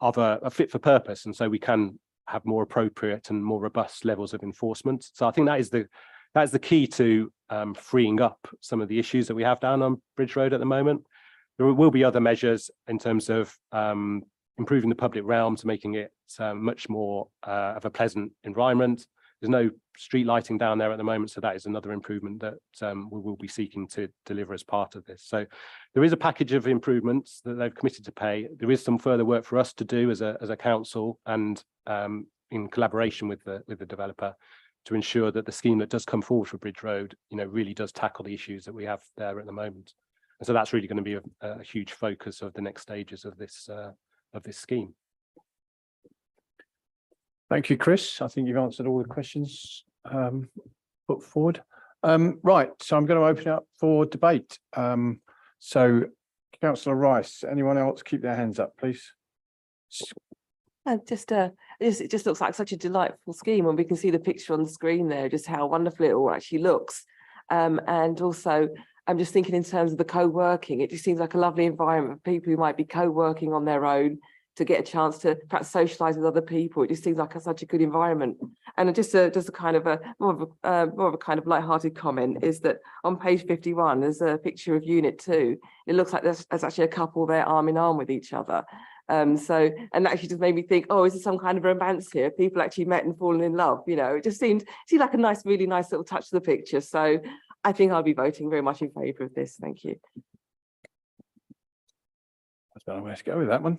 of a fit for purpose. And so we can have more appropriate and more robust levels of enforcement. So I think that is the key to freeing up some of the issues that we have down on Bridge Road at the moment. There will be other measures in terms of improving the public realm to making it much more of a pleasant environment. There's no street lighting down there at the moment, so that is another improvement that we will be seeking to deliver as part of this. So there is a package of improvements that they've committed to pay. There is some further work for us to do as a council, and in collaboration with the developer, to ensure that the scheme that does come forward for Bridge Road, you know, really does tackle the issues that we have there at the moment. And so that's really going to be a huge focus of the next stages of this scheme. Thank you, Chris. I think you've answered all the questions put forward. Right, so I'm going to open up for debate. So Councillor Rice, anyone else keep their hands up, please? It just looks like such a delightful scheme, and we can see the picture on the screen there, just how wonderful it all actually looks. And also, I'm just thinking in terms of the co-working, it just seems like a lovely environment for people who might be co-working on their own, to get a chance to perhaps socialise with other people. It just seems like such a good environment. And just a kind of more of a kind of light-hearted comment is that on page 51, there's a picture of Unit 2. It looks like there's actually a couple there arm in arm with each other. And actually just made me think, oh, is there some kind of romance here? People actually met and fallen in love, you know? It just seemed like a really nice little touch to the picture. So I think I'll be voting very much in favour of this. Thank you. That's about where to go with that one.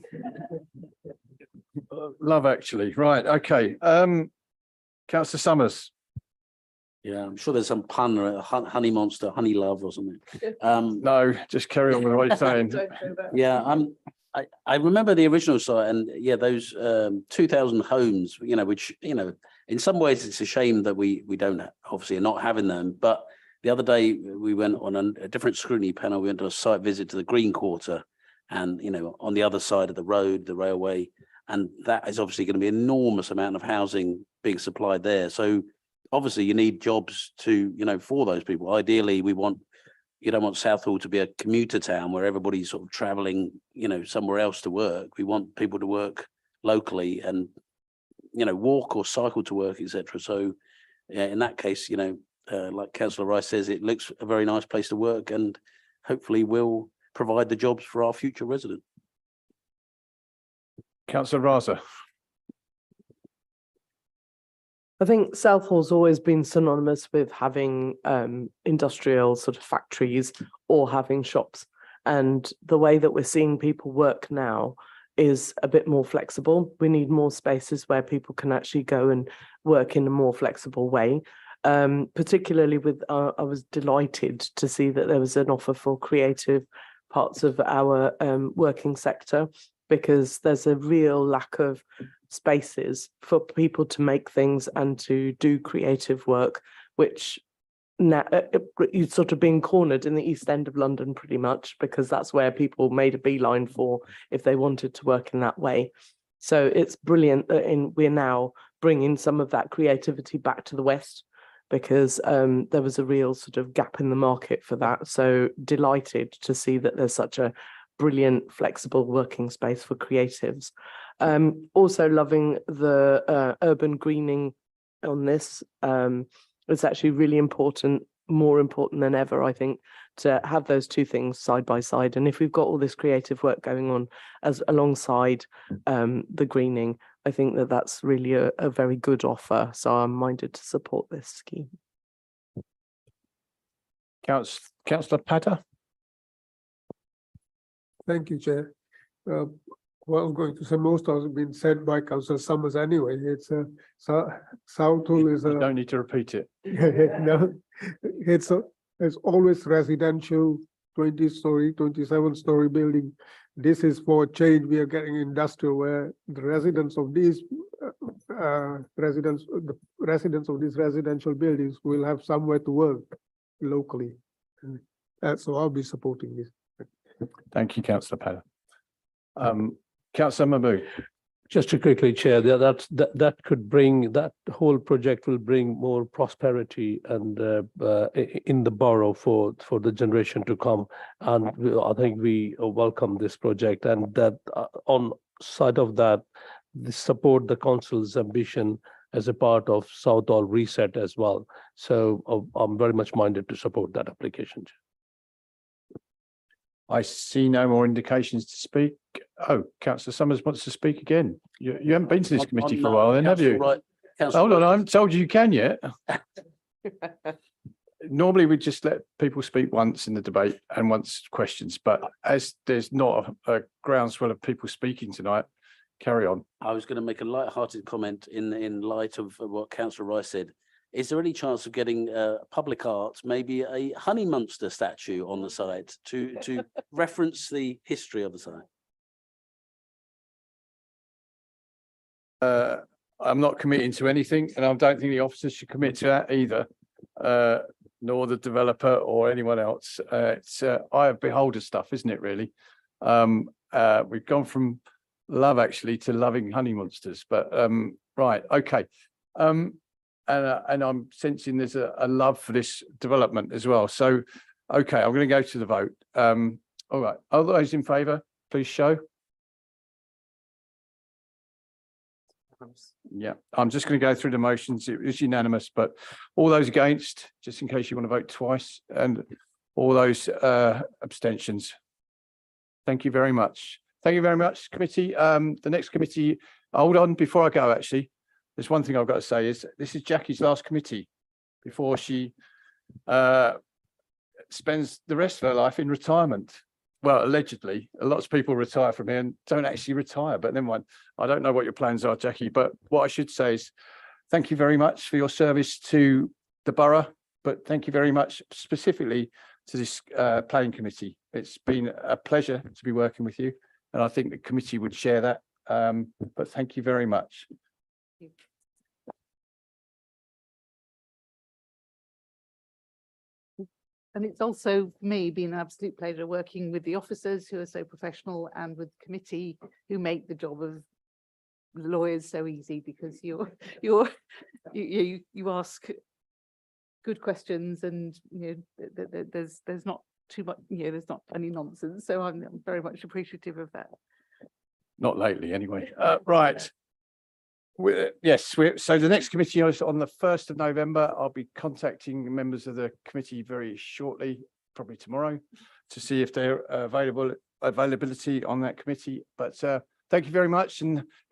Love, actually. Right, okay. Councillor Summers. Yeah, I'm sure there's some pun, honey monster, honey love or something. No, just carry on with what you're saying. Yeah, I remember the original site, and yeah, those 2,000 homes, you know, which, you know, in some ways it's a shame that we don't obviously are not having them. But the other day we went on a different scrutiny panel. We went on a site visit to the Green Quarter, and, you know, on the other side of the road, the railway, and that is obviously going to be an enormous amount of housing being supplied there. So obviously you need jobs to, you know, for those people. Ideally, you don't want Southall to be a commuter town where everybody's sort of traveling, you know, somewhere else to work. We want people to work locally and, you know, walk or cycle to work, etc. So in that case, you know, like Councillor Rice says, it looks a very nice place to work, and hopefully will provide the jobs for our future residents. Councillor Raza. I think Southall's always been synonymous with having industrial sort of factories or having shops. And the way that we're seeing people work now is a bit more flexible. We need more spaces where people can actually go and work in a more flexible way. Particularly with, I was delighted to see that there was an offer for creative parts of our working sector, because there's a real lack of spaces for people to make things and to do creative work, which now you're sort of being cornered in the East End of London pretty much, because that's where people made a beeline for if they wanted to work in that way. So it's brilliant that we're now bringing some of that creativity back to the West, because there was a real sort of gap in the market for that. So delighted to see that there's such a brilliant flexible working space for creatives. Also loving the urban greening on this. It's actually really important, more important than ever, I think, to have those two things side by side. And if we've got all this creative work going on as alongside the greening, I think that that's really a very good offer. So I'm minded to support this scheme. Councillor Patter. Thank you, Chair. What I was going to say, most has been said by Councillor Summers anyway. It's Southall is You don't need to repeat it. no, it's always residential, 20-story, 27-story building. This is for change. We are getting industrial, where the residents of these residents of these residential buildings will have somewhere to work locally. So I'll be supporting this. Thank you, Councillor Patter. Councillor Mahmood. Just to quickly, Chair, that could bring, that whole project will bring more prosperity and in the borough for the generation to come. And I think we welcome this project, and that on side of that, support the council's ambition as a part of Southall Reset as well. So I'm very much minded to support that application. I see no more indications to speak. Oh, Councillor Summers wants to speak again. You haven't been to this committee for a while then, have you? Hold on, I haven't told you can yet. Normally we just let people speak once in the debate and once questions, but as there's not a groundswell of people speaking tonight, carry on. I was going to make a light-hearted comment in light of what Councillor Rice said. Is there any chance of getting public art, maybe a honey monster statue on the site to reference the history of the site? I'm not committing to anything, and I don't think the officers should commit to that either, nor the developer or anyone else. It's eye of beholder stuff, isn't it, really? We've gone from love actually to loving honey monsters, but right, okay. And I'm sensing there's a love for this development as well. So, okay, I'm going to go to the vote. All right, all those in favour, please show. Yeah, I'm just going to go through the motions. It was unanimous, but all those against, just in case you want to vote twice, and all those abstentions. Thank you very much. Thank you very much, committee. The next committee, hold on, before I go, actually, there's one thing I've got to say is this is Jackie's last committee before she spends the rest of her life in retirement. Well, allegedly, lots of people retire from here and don't actually retire, but never mind. I don't know what your plans are, Jackie, but what I should say is thank you very much for your service to the borough, but thank you very much specifically to this planning committee. It's been a pleasure to be working with you, And I think the committee would share that. But thank you very much. And it's also for me been an absolute pleasure working with the officers who are so professional and with the committee who make the job of lawyers so easy, because you ask good questions, and there's not too much, there's not any nonsense. So I'm very much appreciative of that. Not lately, anyway. Right. So the next committee is on the 1st of November. I'll be contacting members of the committee very shortly, probably tomorrow, to see if they're availability on that committee. But thank you very much, and